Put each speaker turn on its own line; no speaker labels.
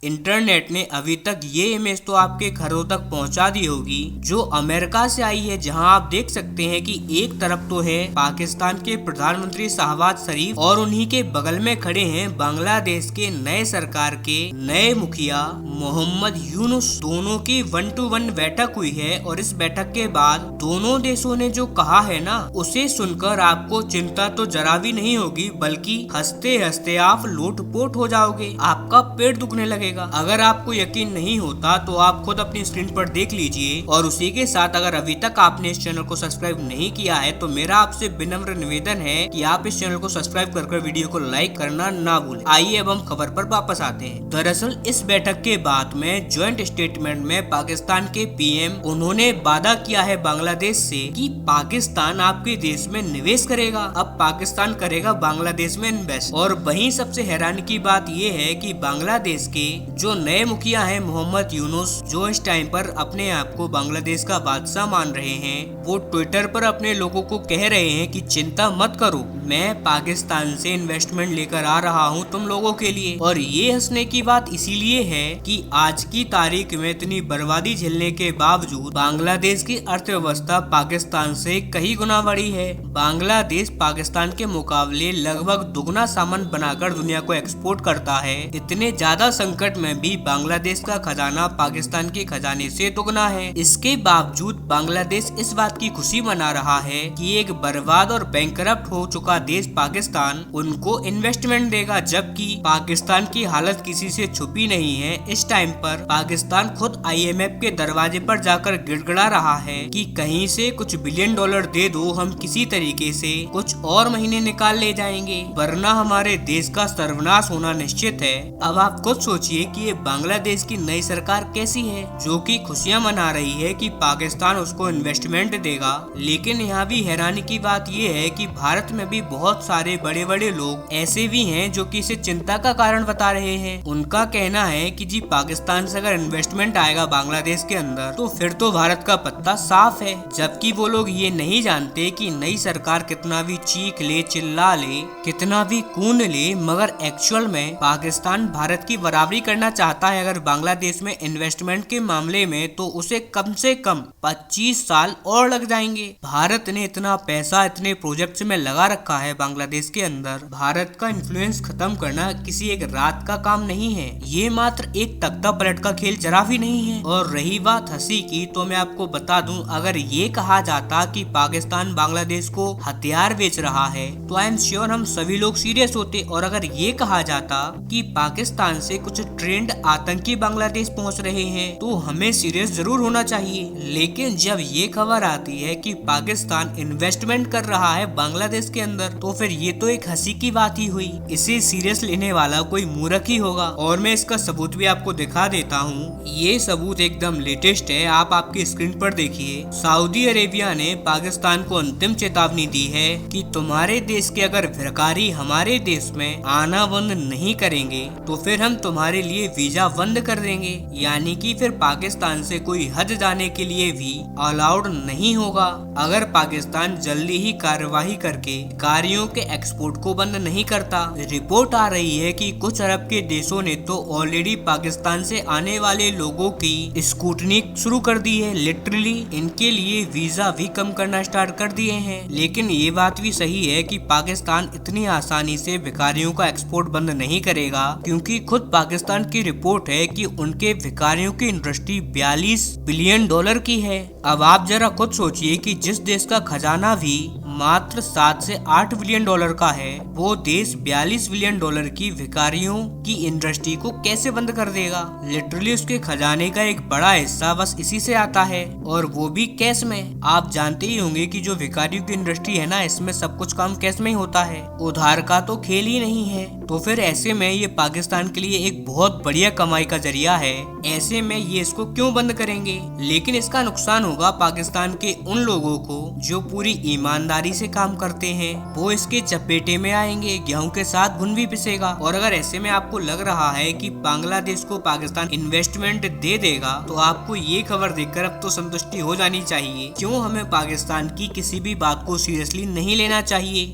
Internet ने अभी तक ये इमेज तो आपके घरों तक पहुंचा दी होगी जो अमेरिका से आई है, जहां आप देख सकते हैं कि एक तरफ तो है पाकिस्तान के प्रधानमंत्री शहबाज शरीफ और उन्हीं के बगल में खड़े हैं बांग्लादेश के नए सरकार के नए मुखिया मोहम्मद यूनुस। दोनों की 1-to-1 बैठक हुई है और इस बैठक के बाद दोनों देशों ने जो कहा है ना, उसे सुनकर आपको चिंता तो जरा भी नहीं होगी, बल्कि हंसते हंसते आप लोटपोट हो जाओगे, आपका पेट दुखने लगेगा। अगर आपको यकीन नहीं होता तो आप खुद अपनी स्क्रीन पर देख लीजिए। और उसी के साथ अगर अभी तक आपने इस चैनल को सब्सक्राइब नहीं किया है तो मेरा आपसे विनम्र निवेदन है कि आप इस चैनल को सब्सक्राइब कर वीडियो को लाइक करना ना भूलें। आइए अब हम खबर पर वापस आते हैं। दरअसल इस बैठक के बाद में ज्वाइंट स्टेटमेंट में पाकिस्तान के पीएम उन्होंने वादा किया है बांग्लादेश से कि पाकिस्तान आपके देश में निवेश करेगा। अब पाकिस्तान करेगा बांग्लादेश में इन्वेस्ट। और वहीं सबसे हैरानी की बात यह है कि बांग्लादेश के जो नए मुखिया हैं मोहम्मद यूनुस, जो इस टाइम पर अपने आप को बांग्लादेश का बादशाह मान रहे हैं, वो ट्विटर पर अपने लोगों को कह रहे हैं कि चिंता मत करो, मैं पाकिस्तान से इन्वेस्टमेंट लेकर आ रहा हूं तुम लोगों के लिए। और ये हंसने की बात इसीलिए है कि आज की तारीख में इतनी बर्बादी झेलने के बावजूद बांग्लादेश की अर्थव्यवस्था पाकिस्तान से कई गुना बड़ी है। बांग्लादेश पाकिस्तान के मुकाबले लगभग दुगना सामान बनाकर दुनिया को एक्सपोर्ट करता है। इतने ज्यादा संकट में भी बांग्लादेश का खजाना पाकिस्तान के खजाने से दुगना है। इसके बावजूद बांग्लादेश इस बात की खुशी मना रहा है कि एक बर्बाद और बैंकरप्ट हो चुका देश पाकिस्तान उनको इन्वेस्टमेंट देगा, जबकि पाकिस्तान की हालत किसी से छुपी नहीं है। इस टाइम पर पाकिस्तान खुद IMF के दरवाजे पर जाकर गिड़गिड़ा रहा है कि कहीं से कुछ बिलियन डॉलर दे दो, हम किसी तरीके से कुछ और महीने निकाल ले जाएंगे, वरना हमारे देश का सर्वनाश होना निश्चित है। अब आप खुद सोचिए कि ये बांग्लादेश की नई सरकार कैसी है, जो कि खुशियां मना रही है कि पाकिस्तान उसको इन्वेस्टमेंट देगा। लेकिन यहाँ भी हैरानी की बात ये है कि भारत में भी बहुत सारे बड़े बड़े लोग ऐसे भी हैं जो कि इसे चिंता का कारण बता रहे हैं। उनका कहना है कि जी पाकिस्तान से अगर इन्वेस्टमेंट आएगा बांग्लादेश के अंदर तो फिर तो भारत का पत्ता साफ है। जबकि वो लोग ये नहीं जानते कि नई सरकार कितना भी चीख ले, चिल्ला ले, कितना भी कून ले, मगर एक्चुअल में पाकिस्तान भारत की बराबरी करना चाहता है अगर बांग्लादेश में इन्वेस्टमेंट के मामले में, तो उसे कम से कम 25 साल और लग जाएंगे। भारत ने इतना पैसा इतने प्रोजेक्ट्स में लगा रखा है बांग्लादेश के अंदर। भारत का इन्फ्लुएंस खत्म करना किसी एक रात का काम नहीं है, ये मात्र एक तख्ता पलट का खेल जरा भी नहीं है। और रही बात हंसी की, तो मैं आपको बता दूं, अगर ये कहा जाता कि पाकिस्तान बांग्लादेश को हथियार बेच रहा है तो आई एम श्योर हम सभी लोग सीरियस होते। और अगर ये कहा जाता कि पाकिस्तान से कुछ ट्रेंड आतंकी बांग्लादेश पहुंच रहे हैं तो हमें सीरियस जरूर होना चाहिए। लेकिन जब ये खबर आती है कि पाकिस्तान इन्वेस्टमेंट कर रहा है बांग्लादेश के अंदर, तो फिर ये तो एक हंसी की बात ही हुई। इसे सीरियस लेने वाला कोई मूर्ख ही होगा। और मैं इसका सबूत भी आपको दिखा देता हूँ। ये सबूत एकदम लेटेस्ट है, आप आपकी स्क्रीन पर देखिए। सऊदी अरेबिया ने पाकिस्तान को अंतिम चेतावनी दी है कि तुम्हारे देश के अगर भिखारी हमारे देश में आना बंद नहीं करेंगे तो फिर हम तुम्हारे लिए वीजा बंद कर देंगे। यानी कि फिर पाकिस्तान से कोई हज जाने के लिए भी अलाउड नहीं होगा अगर पाकिस्तान जल्दी ही कार्यवाही करके भिखारियों के एक्सपोर्ट को बंद नहीं करता। रिपोर्ट आ रही है कि कुछ अरब के देशों ने तो ऑलरेडी पाकिस्तान से आने वाले लोगों की स्क्रूटनी शुरू कर दी है। लिटरली इनके लिए वीजा भी कम करना स्टार्ट कर दिए हैं। लेकिन ये बात भी सही है कि पाकिस्तान इतनी आसानी से भिखारियों का एक्सपोर्ट बंद नहीं करेगा, क्योंकि खुद पाकिस्तान की रिपोर्ट है कि उनके भिखारियों की इंडस्ट्री 42 बिलियन डॉलर की है। अब आप जरा खुद सोचिए कि जिस देश का खजाना भी मात्र 7 से 8 बिलियन डॉलर का है, वो देश 42 बिलियन डॉलर की भिखारियों की इंडस्ट्री को कैसे बंद कर देगा। लिटरली उसके खजाने का एक बड़ा हिस्सा बस इसी से आता है, और वो भी कैश में। आप जानते ही होंगे कि जो भिखारियों की इंडस्ट्री है ना, इसमें सब कुछ काम कैश में ही होता है, उधार का तो खेल ही नहीं है। तो फिर ऐसे में ये पाकिस्तान के लिए एक बहुत बढ़िया कमाई का जरिया है। ऐसे में ये इसको क्यों बंद करेंगे। लेकिन इसका नुकसान होगा पाकिस्तान के उन लोगों को जो पूरी ईमानदारी से काम करते हैं, वो इसके चपेटे में आएंगे, गेहूं के साथ घुन भी पिसेगा। और अगर ऐसे में आपको लग रहा है कि बांग्लादेश को पाकिस्तान इन्वेस्टमेंट दे देगा, तो आपको ये खबर देखकर अब तो संतुष्टि हो जानी चाहिए। क्यों हमें पाकिस्तान की किसी भी बात को सीरियसली नहीं लेना चाहिए।